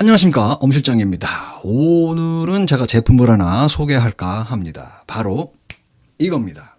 안녕하십니까, 엄실장입니다. 오늘은 제가 제품을 하나 소개할까 합니다. 바로 이겁니다.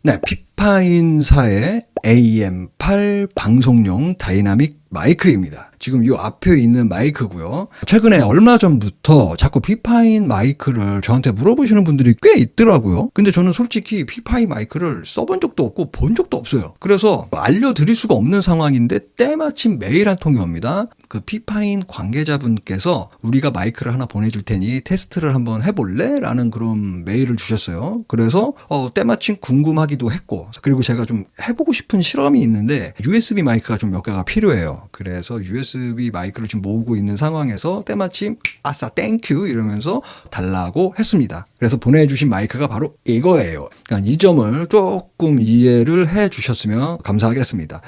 네, 피파인사의 AM8 방송용 다이나믹 마이크입니다. 지금 이 앞에 있는 마이크고요. 최근에 얼마 전부터 자꾸 피파인 마이크를 저한테 물어보시는 분들이 꽤 있더라고요. 근데 저는 솔직히 피파인 마이크를 써본 적도 없고 본 적도 없어요. 그래서 알려드릴 수가 없는 상황인데 때마침 메일 한 통이 옵니다. 그 피파인 관계자분께서 우리가 마이크를 하나 보내줄 테니 테스트를 한번 해볼래? 라는 그런 메일을 주셨어요. 그래서 때마침 궁금하기도 했고, 그리고 제가 좀 해보고 싶은 실험이 있는데 USB 마이크가 좀 몇 개가 필요해요. 그래서 USB 마이크를 지금 모으고 있는 상황에서 때마침 아싸 땡큐 이러면서 달라고 했습니다. 그래서 보내주신 마이크가 바로 이거예요. 그러니까 이 점을 조금 이해를 해 주셨으면 감사하겠습니다.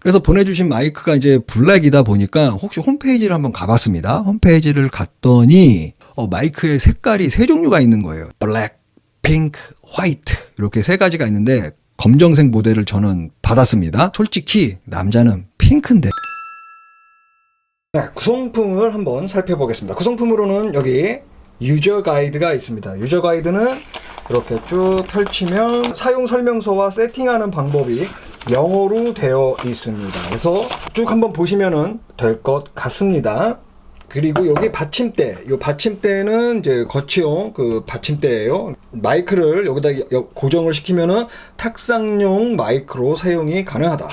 그래서 보내주신 마이크가 이제 블랙이다 보니까 혹시 홈페이지를 한번 가봤습니다. 홈페이지를 갔더니 마이크의 색깔이 세 종류가 있는 거예요. 블랙, 핑크, 화이트 이렇게 세 가지가 있는데 검정색 모델을 저는 받았습니다. 솔직히 남자는 핑크인데. 네, 구성품을 한번 살펴보겠습니다. 구성품으로는 여기 유저 가이드가 있습니다. 유저 가이드는 이렇게 쭉 펼치면 사용 설명서와 세팅하는 방법이 영어로 되어 있습니다. 그래서 쭉 한번 보시면은 될 것 같습니다. 그리고 여기 받침대, 이 받침대는 이제 거치용 그 받침대예요. 마이크를 여기다 고정을 시키면은 탁상용 마이크로 사용이 가능하다.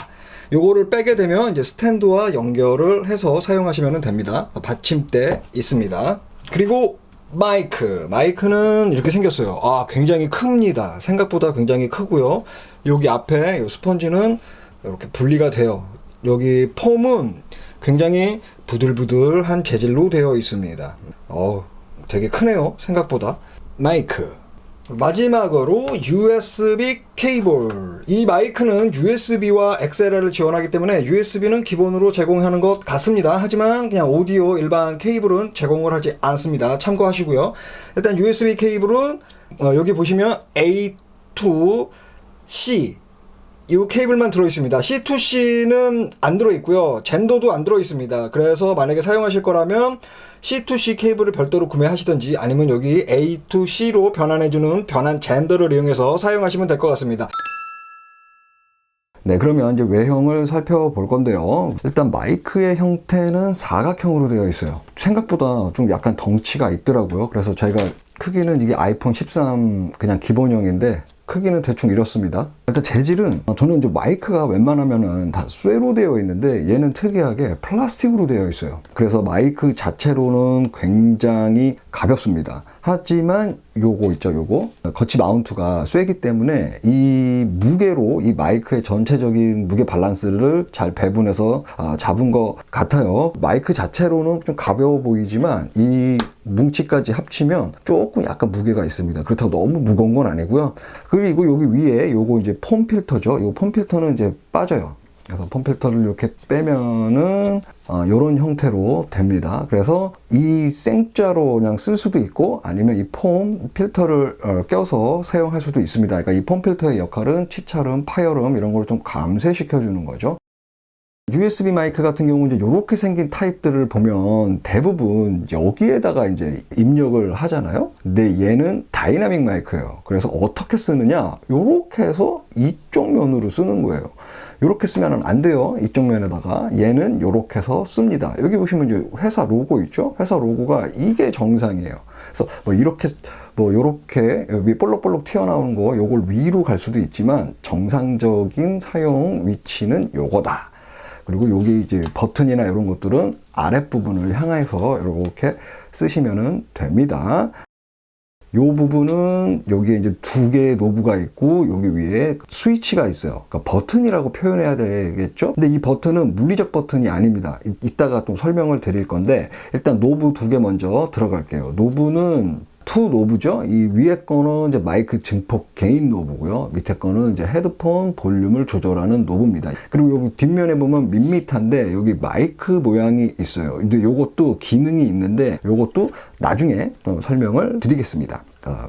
요거를 빼게 되면 이제 스탠드와 연결을 해서 사용하시면 됩니다. 받침대 있습니다. 그리고 마이크는 이렇게 생겼어요. 굉장히 큽니다. 생각보다 굉장히 크고요. 여기 앞에 요 스펀지는 이렇게 분리가 돼요. 여기 폼은 굉장히 부들부들한 재질로 되어 있습니다. 되게 크네요. 생각보다. 마이크. 마지막으로 USB 케이블. 이 마이크는 USB와 XLR을 지원하기 때문에 USB는 기본으로 제공하는 것 같습니다. 하지만 그냥 오디오 일반 케이블은 제공을 하지 않습니다. 참고하시고요. 일단 USB 케이블은 여기 보시면 A to C 이 케이블만 들어있습니다. C2C는 안 들어있고요. 젠더도 안 들어있습니다. 그래서 만약에 사용하실 거라면 C2C 케이블을 별도로 구매하시든지 아니면 여기 A to C로 변환해주는 변환 젠더를 이용해서 사용하시면 될 것 같습니다. 네, 그러면 이제 외형을 살펴볼 건데요. 일단 마이크의 형태는 사각형으로 되어 있어요. 생각보다 좀 약간 덩치가 있더라고요. 그래서 저희가 크기는 이게 아이폰 13 그냥 기본형인데 크기는 대충 이렇습니다. 일단 재질은 저는 이제 마이크가 웬만하면은 다 쇠로 되어 있는데 얘는 특이하게 플라스틱으로 되어 있어요. 그래서 마이크 자체로는 굉장히 가볍습니다. 하지만 요거 있죠, 요거 거치 마운트가 쇠기 때문에 이 무게로 이 마이크의 전체적인 무게 밸런스를 잘 배분해서 잡은 것 같아요. 마이크 자체로는 좀 가벼워 보이지만 이 뭉치까지 합치면 조금 약간 무게가 있습니다. 그렇다고 너무 무거운 건 아니고요. 그리고 여기 위에 요거 이제 폼 필터죠. 요 폼 필터는 이제 빠져요. 그래서 폼 필터를 이렇게 빼면은 이런 형태로 됩니다. 그래서 이 생자로 그냥 쓸 수도 있고 아니면 이 폼 필터를 껴서 사용할 수도 있습니다. 그러니까 이 폼 필터의 역할은 치철음, 파열음 이런 걸 좀 감쇄시켜 주는 거죠. USB 마이크 같은 경우는 이제 이렇게 생긴 타입들을 보면 대부분 여기에다가 이제 입력을 하잖아요. 근데 얘는 다이나믹 마이크예요. 그래서 어떻게 쓰느냐? 이렇게 해서 이쪽 면으로 쓰는 거예요. 이렇게 쓰면 안 돼요. 이쪽 면에다가 얘는 이렇게 해서 씁니다. 여기 보시면 이제 회사 로고 있죠? 회사 로고가 이게 정상이에요. 그래서 이렇게 여기 볼록볼록 튀어나오는 거 요걸 위로 갈 수도 있지만 정상적인 사용 위치는 요거다. 그리고 여기 이제 버튼이나 이런 것들은 아랫부분을 향해서 이렇게 쓰시면 됩니다. 요 부분은 여기에 이제 두 개의 노브가 있고 여기 위에 스위치가 있어요. 그러니까 버튼이라고 표현해야 되겠죠? 근데 이 버튼은 물리적 버튼이 아닙니다. 이따가 또 설명을 드릴 건데 일단 노브 두 개 먼저 들어갈게요. 노브는 투 노브죠. 이 위에 거는 이제 마이크 증폭 개인 노브고요. 밑에 거는 이제 헤드폰 볼륨을 조절하는 노브입니다. 그리고 여기 뒷면에 보면 밋밋한데 여기 마이크 모양이 있어요. 근데 요것도 기능이 있는데 요것도 나중에 설명을 드리겠습니다.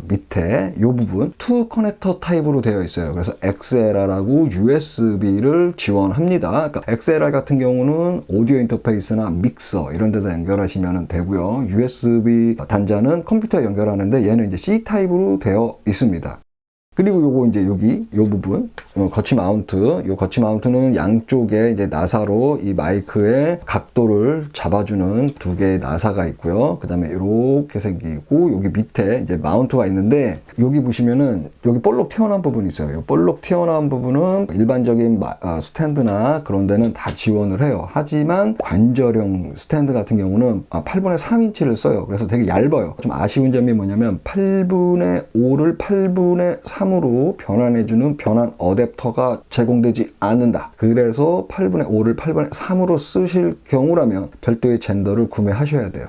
밑에 이 부분 투 커넥터 타입으로 되어 있어요. 그래서 XLR하고 USB를 지원합니다. 그러니까 XLR 같은 경우는 오디오 인터페이스나 믹서 이런 데다 연결하시면 되고요. USB 단자는 컴퓨터에 연결하는데 얘는 이제 C 타입으로 되어 있습니다. 그리고 요거 이제 여기 요 부분 거치 마운트, 요 거치 마운트는 양쪽에 이제 나사로 이 마이크의 각도를 잡아주는 두 개의 나사가 있고요. 그 다음에 이렇게 생기고 여기 밑에 이제 마운트가 있는데 여기 보시면은 여기 볼록 튀어나온 부분이 있어요. 요 볼록 튀어나온 부분은 일반적인 스탠드나 그런 데는 다 지원을 해요. 하지만 관절형 스탠드 같은 경우는 8분의 3인치를 써요. 그래서 되게 얇아요. 좀 아쉬운 점이 뭐냐면 8분의 5를 8분의 3으로 변환해주는 변환 어댑터가 제공되지 않는다. 그래서 8분의 5를 8분의 3으로 쓰실 경우라면 별도의 젠더를 구매하셔야 돼요.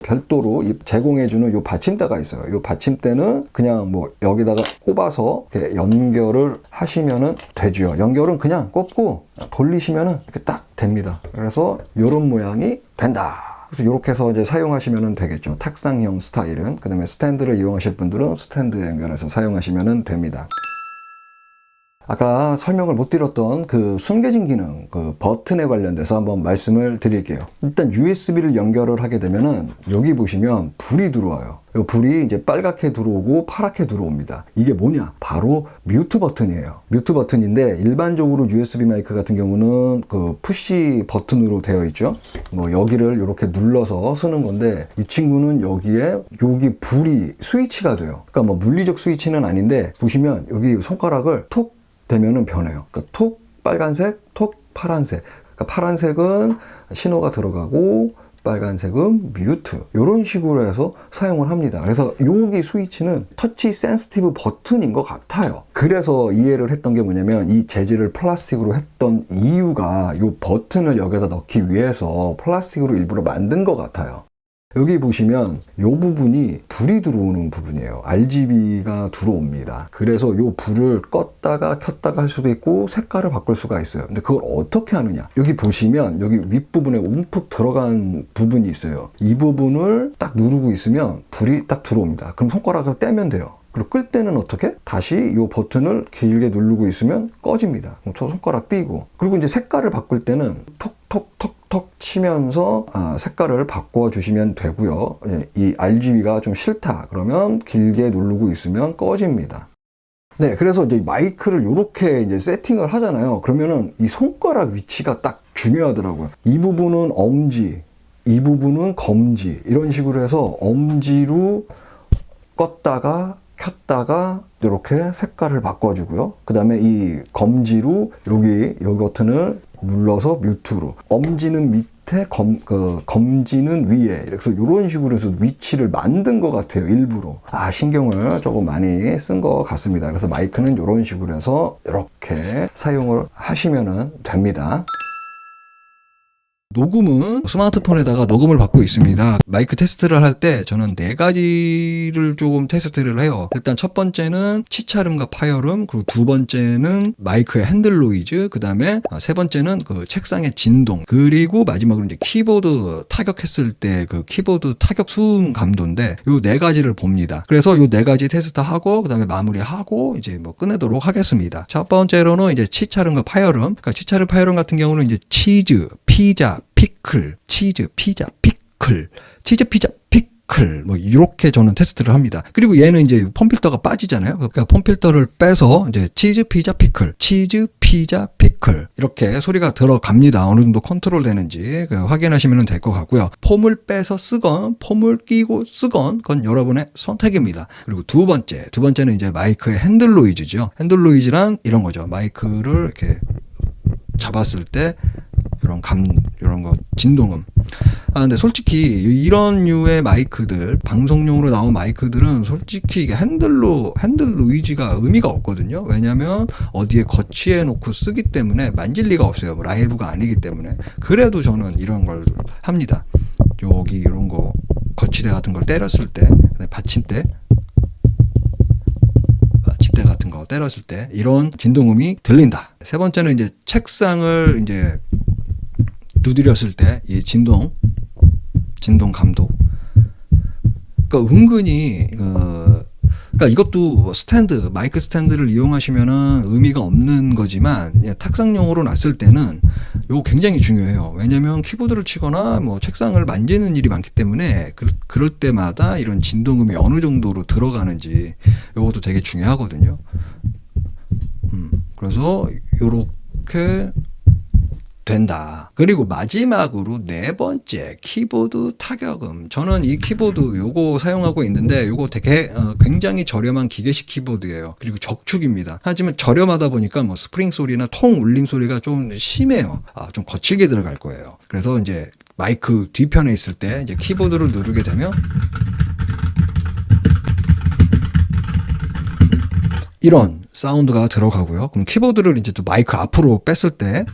별도로 제공해주는 요 받침대가 있어요. 요 받침대는 그냥 뭐 여기다가 꼽아서 이렇게 연결을 하시면은 되죠. 연결은 그냥 꼽고 돌리시면은 이렇게 딱 됩니다. 그래서 요런 모양이 된다. 그래서 이렇게 해서 이제 사용하시면 되겠죠. 탁상형 스타일은. 그 다음에 스탠드를 이용하실 분들은 스탠드에 연결해서 사용하시면 됩니다. 아까 설명을 못 드렸던 그 숨겨진 기능, 그 버튼에 관련돼서 한번 말씀을 드릴게요. 일단 USB를 연결을 하게 되면은 여기 보시면 불이 들어와요. 이 불이 이제 빨갛게 들어오고 파랗게 들어옵니다. 이게 뭐냐? 바로 뮤트 버튼이에요. 뮤트 버튼인데 일반적으로 USB 마이크 같은 경우는 그 푸시 버튼으로 되어 있죠. 뭐 여기를 이렇게 눌러서 쓰는 건데 이 친구는 여기에 여기 불이 스위치가 돼요. 그러니까 뭐 물리적 스위치는 아닌데 보시면 여기 손가락을 톡 되면은 변해요. 그러니까 톡 빨간색, 톡 파란색. 그러니까 파란색은 신호가 들어가고 빨간색은 뮤트. 이런 식으로 해서 사용을 합니다. 그래서 여기 스위치는 터치 센시티브 버튼인 것 같아요. 그래서 이해를 했던 게 뭐냐면 이 재질을 플라스틱으로 했던 이유가 이 버튼을 여기다 넣기 위해서 플라스틱으로 일부러 만든 것 같아요. 여기 보시면 이 부분이 불이 들어오는 부분이에요. RGB가 들어옵니다. 그래서 이 불을 껐다가 켰다가 할 수도 있고 색깔을 바꿀 수가 있어요. 근데 그걸 어떻게 하느냐? 여기 보시면 여기 윗부분에 움푹 들어간 부분이 있어요. 이 부분을 딱 누르고 있으면 불이 딱 들어옵니다. 그럼 손가락을 떼면 돼요. 그리고 끌 때는 어떻게? 다시 이 버튼을 길게 누르고 있으면 꺼집니다. 그럼 저 손가락 띄고. 그리고 이제 색깔을 바꿀 때는 톡 치면서 색깔을 바꿔주시면 되고요. 이 RGB가 좀 싫다 그러면 길게 누르고 있으면 꺼집니다. 네, 그래서 이제 마이크를 이렇게 이제 세팅을 하잖아요. 그러면은 이 손가락 위치가 딱 중요하더라고요. 이 부분은 엄지, 이 부분은 검지 이런 식으로 해서 엄지로 껐다가 켰다가 이렇게 색깔을 바꿔주고요. 그 다음에 이 검지로 여기 버튼을 눌러서 뮤트로, 엄지는 밑에 검지는 위에, 그래서 이런 식으로 해서 위치를 만든 것 같아요. 일부러 신경을 조금 많이 쓴 것 같습니다. 그래서 마이크는 이런 식으로 해서 이렇게 사용을 하시면 됩니다. 녹음은 스마트폰에다가 녹음을 받고 있습니다. 마이크 테스트를 할 때 저는 4가지를 조금 테스트를 해요. 일단 첫 번째는 치찰음과 파열음, 그리고 두 번째는 마이크의 핸들 노이즈, 그 다음에 세 번째는 그 책상의 진동, 그리고 마지막으로 이제 키보드 타격했을 때 그 키보드 타격 수음 감도인데 요 4가지를 봅니다. 그래서 요 4가지 테스트하고 그 다음에 마무리하고 이제 뭐 끝내도록 하겠습니다. 첫 번째로는 이제 치찰음과 파열음. 그러니까 치찰음, 파열음 같은 경우는 이제 치즈, 피자, 피클, 치즈, 피자, 피클, 치즈, 피자, 피클, 뭐 이렇게 저는 테스트를 합니다. 그리고 얘는 이제 폼 필터가 빠지잖아요. 그러니까 폼 필터를 빼서 이제 치즈, 피자, 피클, 치즈, 피자, 피클 이렇게 소리가 들어갑니다. 어느 정도 컨트롤 되는지 확인하시면 될 것 같고요. 폼을 빼서 쓰건 폼을 끼고 쓰건 그건 여러분의 선택입니다. 그리고 두 번째는 이제 마이크의 핸들 노이즈죠. 핸들 노이즈란 이런 거죠. 마이크를 이렇게 잡았을 때 이런 거 진동음. 근데 솔직히 이런 류의 마이크들, 방송용으로 나온 마이크들은 솔직히 이게 핸들 의지가 의미가 없거든요. 왜냐면 어디에 거치해 놓고 쓰기 때문에 만질 리가 없어요. 뭐 라이브가 아니기 때문에. 그래도 저는 이런 걸 합니다. 여기 이런 거 거치대 같은 걸 때렸을 때, 받침대 같은 거 때렸을 때 이런 진동음이 들린다. 세 번째는 이제 책상을 이제 두드렸을 때 이 진동 감도. 그러니까 은근히 그러니까 이것도 마이크 스탠드를 이용하시면은 의미가 없는 거지만 탁상용으로 놨을 때는 이거 굉장히 중요해요. 왜냐면 키보드를 치거나 뭐 책상을 만지는 일이 많기 때문에 그럴 때마다 이런 진동음이 어느 정도로 들어가는지 이것도 되게 중요하거든요. 그래서 요렇게 된다. 그리고 마지막으로 네 번째, 키보드 타격음. 저는 이 키보드 요거 사용하고 있는데 요거 되게 굉장히 저렴한 기계식 키보드예요. 그리고 적축입니다. 하지만 저렴하다 보니까 뭐 스프링 소리나 통 울림 소리가 좀 심해요. 좀 거칠게 들어갈 거예요. 그래서 이제 마이크 뒤편에 있을 때 이제 키보드를 누르게 되면 이런 사운드가 들어가고요. 그럼 키보드를 이제 또 마이크 앞으로 뺐을 때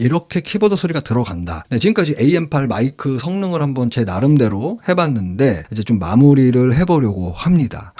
이렇게 키보드 소리가 들어간다. 네, 지금까지 AM8 마이크 성능을 한번 제 나름대로 해봤는데 이제 좀 마무리를 해보려고 합니다.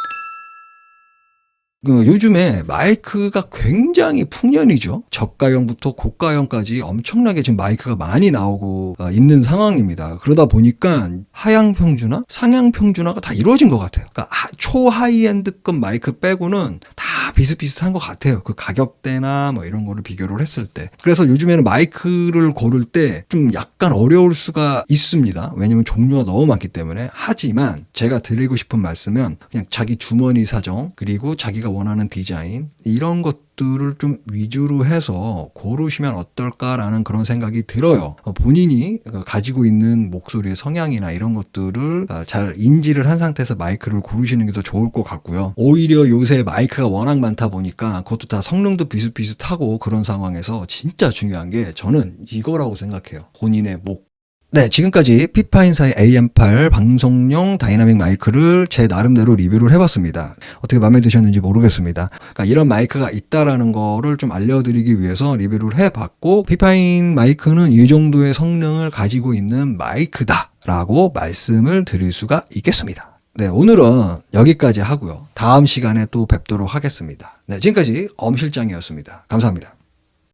요즘에 마이크가 굉장히 풍년이죠. 저가형부터 고가형까지 엄청나게 지금 마이크가 많이 나오고 있는 상황입니다. 그러다 보니까 하향 평준화, 상향 평준화가 다 이루어진 것 같아요. 그러니까 초 하이엔드급 마이크 빼고는 다 비슷비슷한 것 같아요. 그 가격대나 뭐 이런 거를 비교를 했을 때. 그래서 요즘에는 마이크를 고를 때 좀 약간 어려울 수가 있습니다. 왜냐면 종류가 너무 많기 때문에. 하지만 제가 드리고 싶은 말씀은 그냥 자기 주머니 사정, 그리고 자기가 원하는 디자인, 이런 것들을 좀 위주로 해서 고르시면 어떨까라는 그런 생각이 들어요. 본인이 가지고 있는 목소리의 성향이나 이런 것들을 잘 인지를 한 상태에서 마이크를 고르시는 게 더 좋을 것 같고요. 오히려 요새 마이크가 워낙 많다 보니까 그것도 다 성능도 비슷비슷하고 그런 상황에서 진짜 중요한 게 저는 이거라고 생각해요. 본인의 목. 네, 지금까지 피파인사의 AM8 방송용 다이나믹 마이크를 제 나름대로 리뷰를 해봤습니다. 어떻게 마음에 드셨는지 모르겠습니다. 그러니까 이런 마이크가 있다라는 거를 좀 알려드리기 위해서 리뷰를 해봤고, 피파인 마이크는 이 정도의 성능을 가지고 있는 마이크다라고 말씀을 드릴 수가 있겠습니다. 네, 오늘은 여기까지 하고요. 다음 시간에 또 뵙도록 하겠습니다. 네, 지금까지 엄실장이었습니다. 감사합니다.